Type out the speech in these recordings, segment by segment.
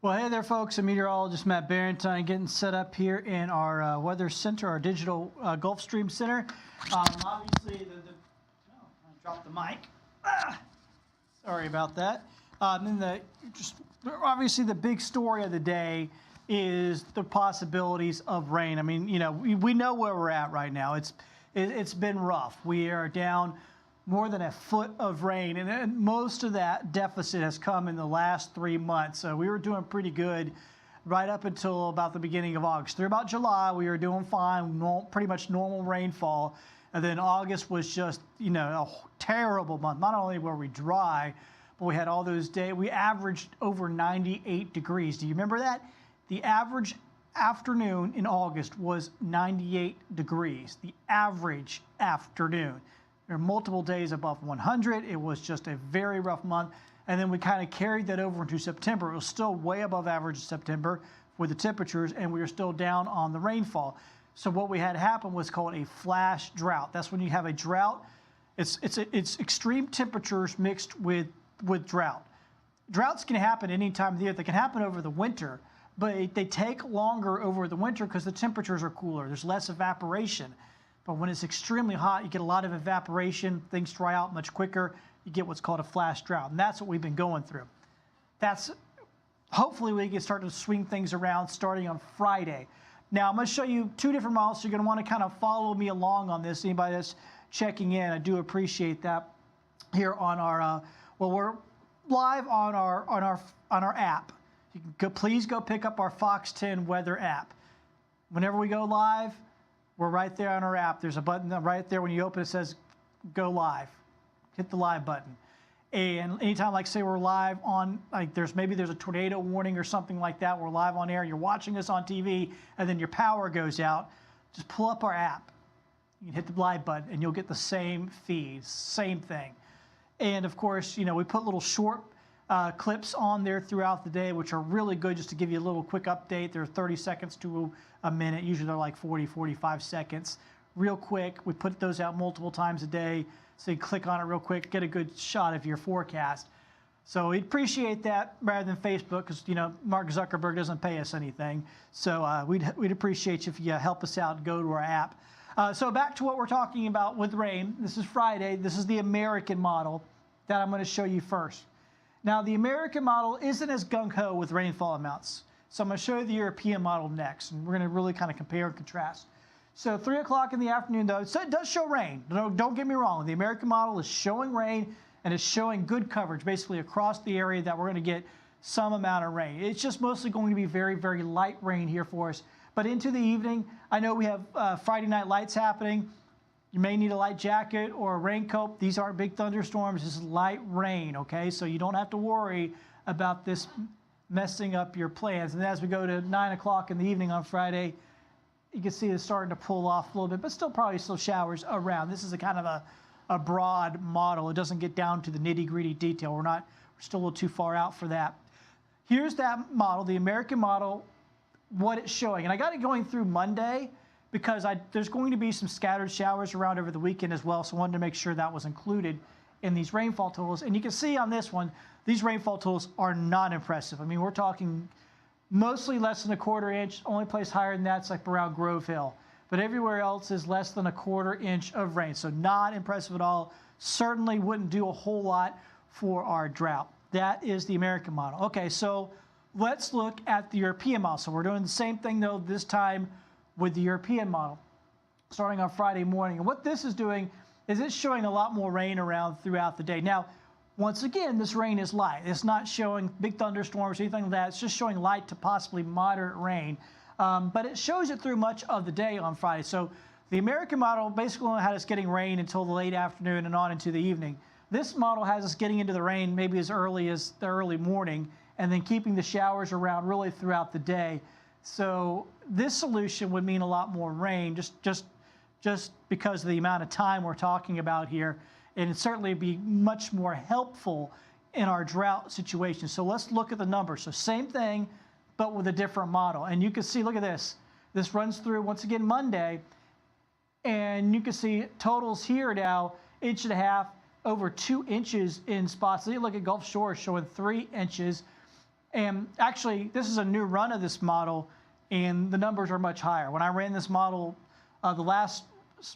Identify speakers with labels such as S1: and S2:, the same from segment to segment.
S1: Well, hey there, folks. I'm Meteorologist Matt Barrentine getting set up here in our weather center, our digital Gulfstream Center. Obviously, oh, I dropped the mic. Sorry about that. Obviously, the big story of the day is the possibilities of rain. I mean, we know where we're at right now. It's been rough. We are down more than a foot of rain, and most of that deficit has come in the last 3 months. So we were doing pretty good right up until about the beginning of August. Through about July, we were doing fine, pretty much normal rainfall. And then August was just, a terrible month. Not only were we dry, but we had all those days. We averaged over 98 degrees. Do you remember that? The average afternoon in August was 98 degrees. The average afternoon. There are multiple days above 100. It was just a very rough month. And then we kind of carried that over into September. It was still way above average in September with the temperatures, and we were still down on the rainfall. So what we had happen was called a flash drought. That's when you have a drought. It's extreme temperatures mixed with drought. Droughts can happen any time of the year. They can happen over the winter, but they take longer over the winter because the temperatures are cooler. There's less evaporation. But when it's extremely hot, you get a lot of evaporation. Things dry out much quicker. You get what's called a flash drought. And that's what we've been going through. Hopefully we can start to swing things around starting on Friday. Now, I'm going to show you two different models. So you're going to want to kind of follow me along on this. Anybody that's checking in, I do appreciate that. Here on our, we're live on our app. You can please go pick up our Fox 10 weather app. Whenever we go live, we're right there on our app. There's a button right there when you open it, says go live. Hit the live button. And anytime, like say we're live on, like maybe there's a tornado warning or something like that, we're live on air, you're watching us on TV, and then your power goes out, just pull up our app. You can hit the live button and you'll get the same feed, same thing. And of course, we put little short clips on there throughout the day, which are really good just to give you a little quick update. They're 30 seconds to a minute. Usually they're like 40, 45 seconds. Real quick. We put those out multiple times a day. So you click on it real quick, get a good shot of your forecast. So we'd appreciate that rather than Facebook because, Mark Zuckerberg doesn't pay us anything. So we'd appreciate you if you help us out and go to our app. So back to what we're talking about with rain. This is Friday. This is the American model that I'm going to show you first. Now, the American model isn't as gung-ho with rainfall amounts. So I'm going to show you the European model next, and we're going to really kind of compare and contrast. So 3 o'clock in the afternoon, though, it does show rain. Don't get me wrong. The American model is showing rain, and it's showing good coverage, basically across the area that we're going to get some amount of rain. It's just mostly going to be very, very light rain here for us. But into the evening, I know we have Friday night lights happening. You may need a light jacket or a raincoat. These aren't big thunderstorms. This is light rain, okay? So you don't have to worry about this messing up your plans. And as we go to 9 o'clock in the evening on Friday, you can see it's starting to pull off a little bit, but probably still showers around. This is a kind of a broad model. It doesn't get down to the nitty-gritty detail. We're still a little too far out for that. Here's that model, the American model, what it's showing. And I got it going through Monday because there's going to be some scattered showers around over the weekend as well, so I wanted to make sure that was included in these rainfall totals. And you can see on this one, these rainfall totals are not impressive. I mean, we're talking mostly less than a quarter inch. Only place higher than that's like around Grove Hill. But everywhere else is less than a quarter inch of rain. So not impressive at all. Certainly wouldn't do a whole lot for our drought. That is the American model. Okay, so let's look at the European model. So we're doing the same thing, though, this time with the European model, starting on Friday morning. And what this is doing is it's showing a lot more rain around throughout the day. Now, once again, this rain is light. It's not showing big thunderstorms or anything like that. It's just showing light to possibly moderate rain. But it shows it through much of the day on Friday. So the American model basically only had us getting rain until the late afternoon and on into the evening. This model has us getting into the rain maybe as early as the early morning and then keeping the showers around really throughout the day. So this solution would mean a lot more rain just because of the amount of time we're talking about here. And it'd certainly be much more helpful in our drought situation. So let's look at the numbers. So same thing, but with a different model. And you can see, look at this. This runs through, once again, Monday. And you can see totals here now, 1.5 inches, over 2 inches in spots. So you look at Gulf Shores showing 3 inches. And actually, this is a new run of this model, and the numbers are much higher. When I ran this model, the last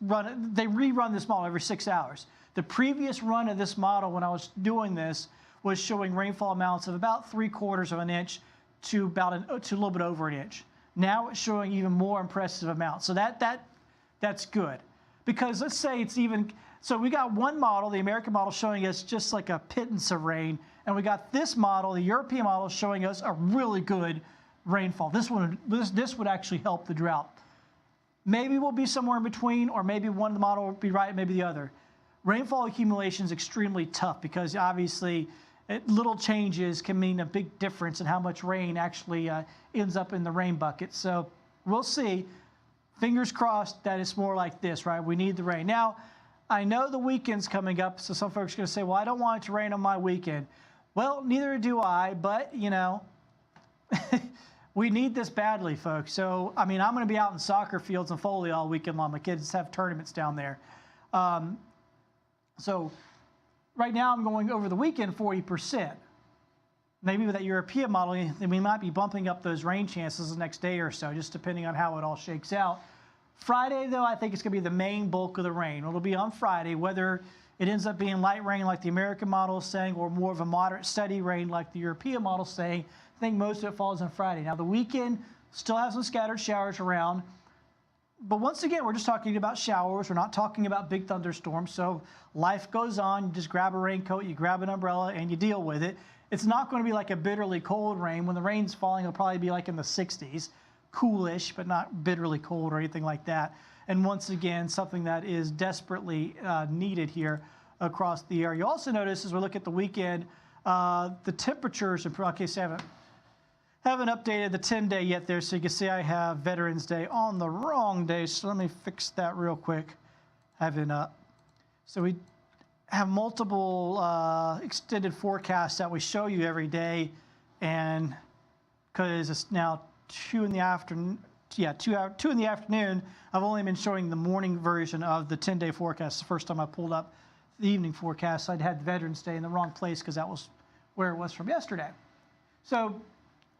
S1: run, they rerun this model every 6 hours. The previous run of this model, when I was doing this, was showing rainfall amounts of about 3/4 of an inch to about to a little bit over an inch. Now it's showing even more impressive amounts. So that's good, because let's say it's even. So we got one model, the American model, showing us just like a pittance of rain, and we got this model, the European model, showing us a really good rainfall. This would actually help the drought. Maybe we'll be somewhere in between, or maybe one of the model will be right, maybe the other. Rainfall accumulation is extremely tough because obviously little changes can mean a big difference in how much rain actually ends up in the rain bucket. So we'll see. Fingers crossed that it's more like this, right? We need the rain. Now, I know the weekend's coming up, so some folks are going to say, well, I don't want it to rain on my weekend. Well, neither do I, but, you know, we need this badly, folks. So, I mean, I'm going to be out in soccer fields in Foley all weekend long. My kids have tournaments down there. So right now I'm going over the weekend 40%. Maybe with that European model, then we might be bumping up those rain chances the next day or so, just depending on how it all shakes out. Friday, though, I think it's going to be the main bulk of the rain. It'll be on Friday, whether it ends up being light rain like the American model is saying, or more of a moderate steady rain like the European model is saying. I think most of it falls on Friday. Now, the weekend still has some scattered showers around. But once again, we're just talking about showers. We're not talking about big thunderstorms. So life goes on. You just grab a raincoat, you grab an umbrella, and you deal with it. It's not going to be like a bitterly cold rain. When the rain's falling, it'll probably be like in the 60s. Coolish, but not bitterly cold or anything like that. And once again, something that is desperately needed here across the area. You also notice as we look at the weekend, the temperatures, in case I haven't updated the 10-day yet there, so you can see I have Veterans Day on the wrong day, so let me fix that real quick. So we have multiple extended forecasts that we show you every day, and because it's now 2 in the afternoon, 2 in the afternoon, I've only been showing the morning version of the 10-day forecast. The first time I pulled up the evening forecast, I'd had Veterans Day in the wrong place because that was where it was from yesterday. So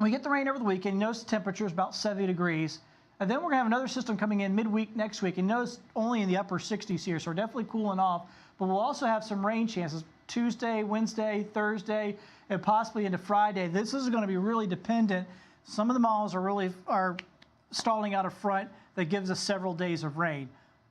S1: we get the rain over the weekend. You notice the temperature is about 70 degrees. And then we're going to have another system coming in midweek next week. And notice only in the upper 60s here, so we're definitely cooling off. But we'll also have some rain chances Tuesday, Wednesday, Thursday, and possibly into Friday. This is going to be really dependent. Some of the models are stalling out of front. That gives us several days of rain.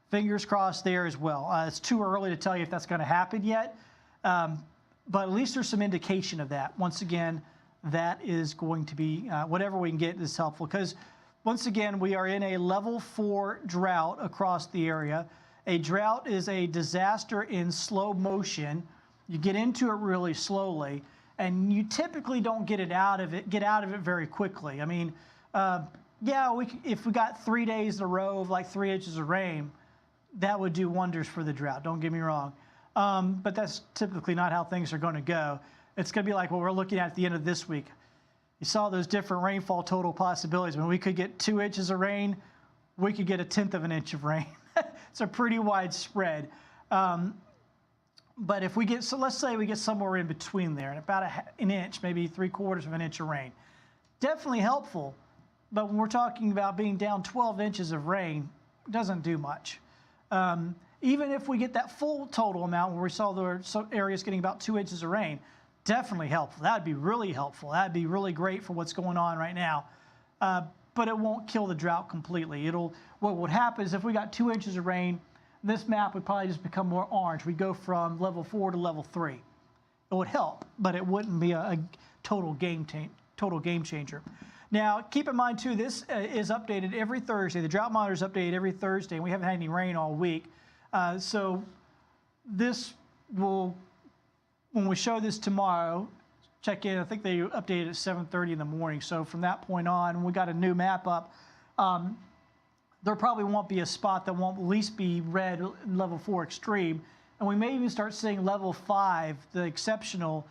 S1: Fingers crossed there as well. It's too early to tell you if that's going to happen yet. But at least there's some indication of that. Once again, that is going to be, whatever we can get is helpful. Because once again, we are in a level 4 drought across the area. A drought is a disaster in slow motion. You get into it really slowly, and you typically don't get out of it very quickly. I mean, if we got 3 days in a row of like 3 inches of rain, that would do wonders for the drought. Don't get me wrong. But that's typically not how things are going to go. It's going to be like what we're looking at the end of this week. You saw those different rainfall total possibilities. When we could get 2 inches of rain, we could get 1/10 of an inch of rain. It's a pretty wide spread. But if we get, so let's say we get somewhere in between there, and about an inch, maybe 3/4 of an inch of rain. Definitely helpful. But when we're talking about being down 12 inches of rain, it doesn't do much. Even if we get that full total amount where we saw there some areas getting about 2 inches of rain, definitely helpful. That'd be really helpful. That'd be really great for what's going on right now. But it won't kill the drought completely. What would happen is if we got 2 inches of rain, this map would probably just become more orange. We'd go from level 4 to level 3. It would help, but it wouldn't be a total game changer. Now, keep in mind, too, this is updated every Thursday. The drought monitor is updated every Thursday, and we haven't had any rain all week. So this will, when we show this tomorrow, check in. I think they updated at 7:30 in the morning. So from that point on, we got a new map up. There probably won't be a spot that won't at least be red level 4 extreme. And we may even start seeing level 5, the exceptional,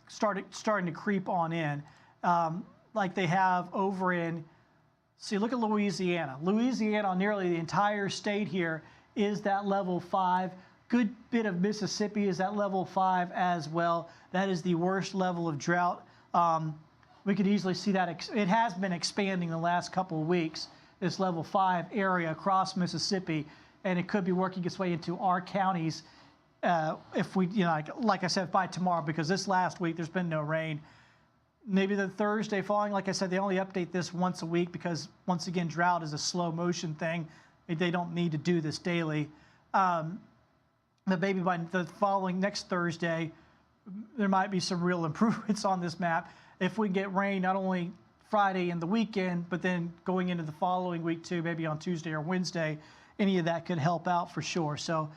S1: starting to creep on in. Like they have over in, see, look at Louisiana. Louisiana, nearly the entire state here, is that level 5. Good bit of Mississippi is at level 5 as well. That is the worst level of drought. we could easily see that. It has been expanding the last couple of weeks, this level 5 area across Mississippi, and it could be working its way into our counties if we, like I said, by tomorrow, because this last week there's been no rain. Maybe the Thursday following, like I said, they only update this once a week because, once again, drought is a slow motion thing. They don't need to do this daily. But maybe by the following next Thursday, there might be some real improvements on this map. If we get rain not only Friday and the weekend, but then going into the following week too, maybe on Tuesday or Wednesday, any of that could help out for sure. So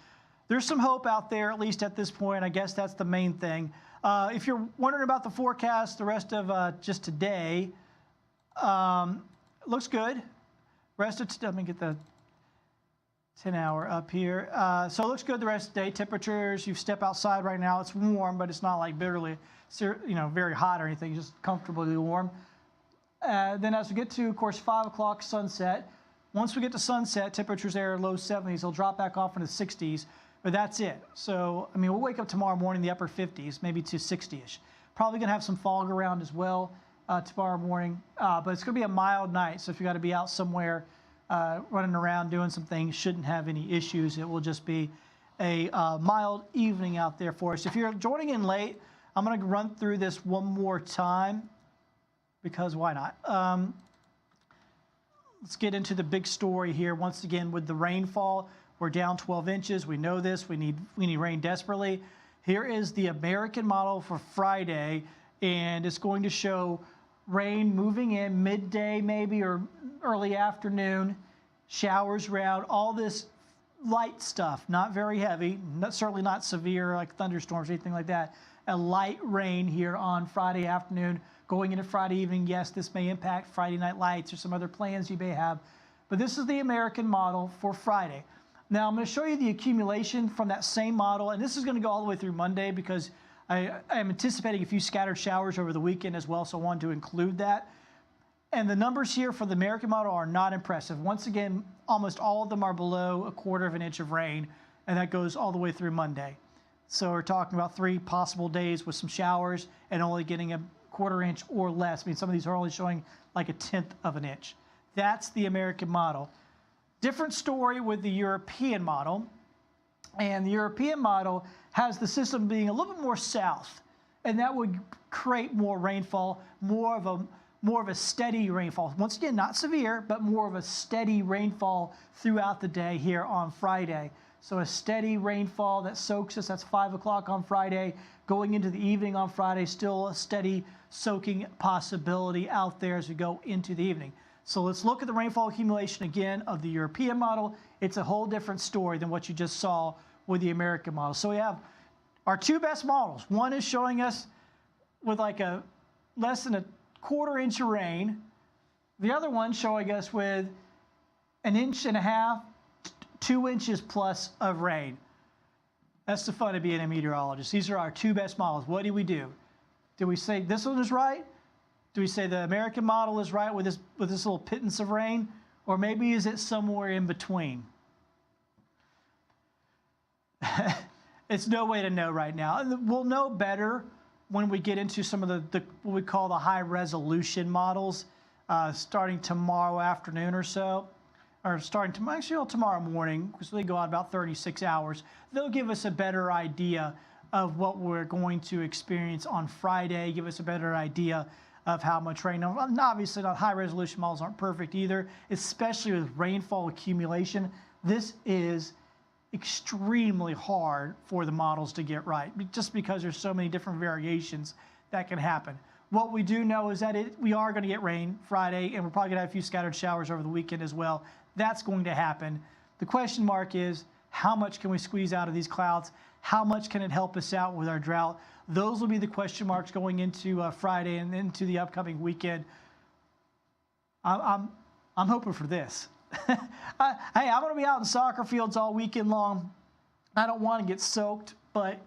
S1: there's some hope out there, at least at this point. I guess that's the main thing. If you're wondering about the forecast, the rest of just today, looks good. Rest of let me get the 10-hour up here. So it looks good the rest of the day. Temperatures, you step outside right now, it's warm, but it's not like bitterly, very hot or anything, just comfortably warm. Then as we get to, of course, 5 o'clock sunset, once we get to sunset, temperatures there are low 70s. They'll drop back off into the 60s, but that's it. So, I mean, we'll wake up tomorrow morning in the upper 50s, maybe to 60-ish. Probably going to have some fog around as well tomorrow morning, but it's going to be a mild night. So if you got to be out somewhere running around doing some things, shouldn't have any issues. It will just be a mild evening out there for us. If you're joining in late, I'm going to run through this one more time because why not? Let's get into the big story here. Once again, with the rainfall, we're down 12 inches. We know this. We need rain desperately. Here is the American model for Friday, and it's going to show rain moving in midday maybe or early afternoon, showers around, all this light stuff, not very heavy, certainly not severe like thunderstorms or anything like that. A light rain here on Friday afternoon. Going into Friday evening, yes, this may impact Friday night lights or some other plans you may have, but this is the American model for Friday. Now, I'm going to show you the accumulation from that same model, and this is going to go all the way through Monday because I am anticipating a few scattered showers over the weekend as well, so I wanted to include that. And the numbers here for the American model are not impressive. Once again, almost all of them are below 1/4 inch of rain, and that goes all the way through Monday. So we're talking about 3 possible days with some showers and only getting a 1/4 inch or less. I mean, some of these are only showing like 1/10 inch. That's the American model. Different story with the European model. And the European model has the system being a little bit more south, and that would create more rainfall, more of a steady rainfall. Once again, not severe, but more of a steady rainfall throughout the day here on Friday. So a steady rainfall that soaks us, that's 5 o'clock on Friday, going into the evening on Friday, still a steady soaking possibility out there as we go into the evening. So let's look at the rainfall accumulation again of the European model. It's a whole different story than what you just saw with the American model. So we have our 2 best models. One is showing us with like a less than 1/4 inch of rain. The other one showing us with 1.5 inches, 2 inches plus of rain. That's the fun of being a meteorologist. These are our 2 best models. What do? Do we say this one is right? Do we say the American model is right with this little pittance of rain? Or maybe is it somewhere in between? It's no way to know right now. We'll know better when we get into some of the what we call the high resolution models starting tomorrow afternoon or so. Or starting tomorrow morning, because they go out about 36 hours. They'll give us a better idea of what we're going to experience on Friday, give us a better idea of how much rain. Now, obviously, not high-resolution models aren't perfect either, especially with rainfall accumulation. This is extremely hard for the models to get right, just because there's so many different variations that can happen. What we do know is that we are going to get rain Friday, and we're probably going to have a few scattered showers over the weekend as well. That's going to happen. The question mark is, how much can we squeeze out of these clouds? How much can it help us out with our drought? Those will be the question marks going into Friday and into the upcoming weekend. I'm hoping for this. Hey, I'm going to be out in soccer fields all weekend long. I don't want to get soaked, but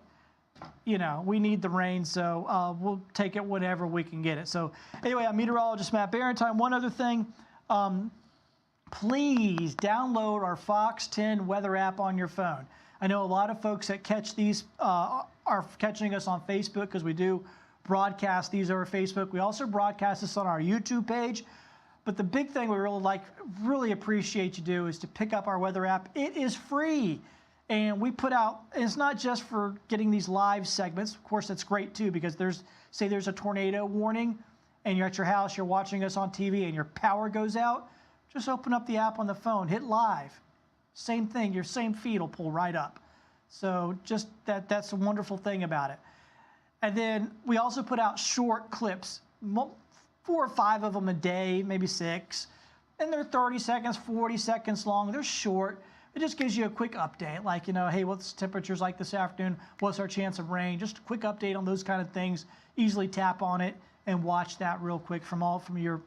S1: we need the rain, so we'll take it whenever we can get it. So anyway, I'm meteorologist Matt Barrentine. One other thing, please download our Fox 10 weather app on your phone. I know a lot of folks that catch these are catching us on Facebook because we do broadcast these over Facebook. We also broadcast this on our YouTube page. But the big thing we really appreciate you do is to pick up our weather app. It is free. And we put out, and it's not just for getting these live segments. Of course, that's great too, because say there's a tornado warning and you're at your house, you're watching us on TV and your power goes out, just open up the app on the phone, hit live. Same thing, your same feed will pull right up. So just that's a wonderful thing about it. And then we also put out short clips, 4 or 5 of them a day, maybe 6. And they're 30 seconds, 40 seconds long. They're short. It just gives you a quick update, like, hey, what's temperatures like this afternoon? What's our chance of rain? Just a quick update on those kind of things. Easily tap on it and watch that real quick from your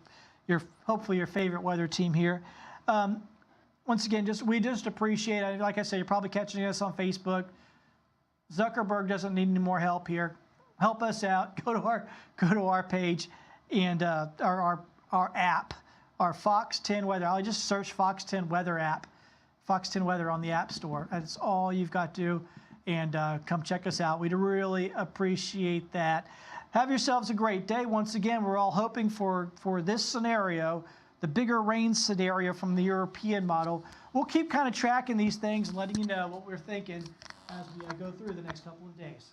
S1: hopefully your favorite weather team here. Once again, we just appreciate it. Like I said, you're probably catching us on Facebook. Zuckerberg doesn't need any more help here. Help us out. Go to our page and our app, our Fox 10 Weather. I'll just search Fox 10 Weather app. Fox 10 Weather on the App Store. That's all you've got to do. And come check us out. We'd really appreciate that. Have yourselves a great day. Once again, we're all hoping for this scenario, the bigger rain scenario from the European model. We'll keep kind of tracking these things and letting you know what we're thinking as we go through the next couple of days.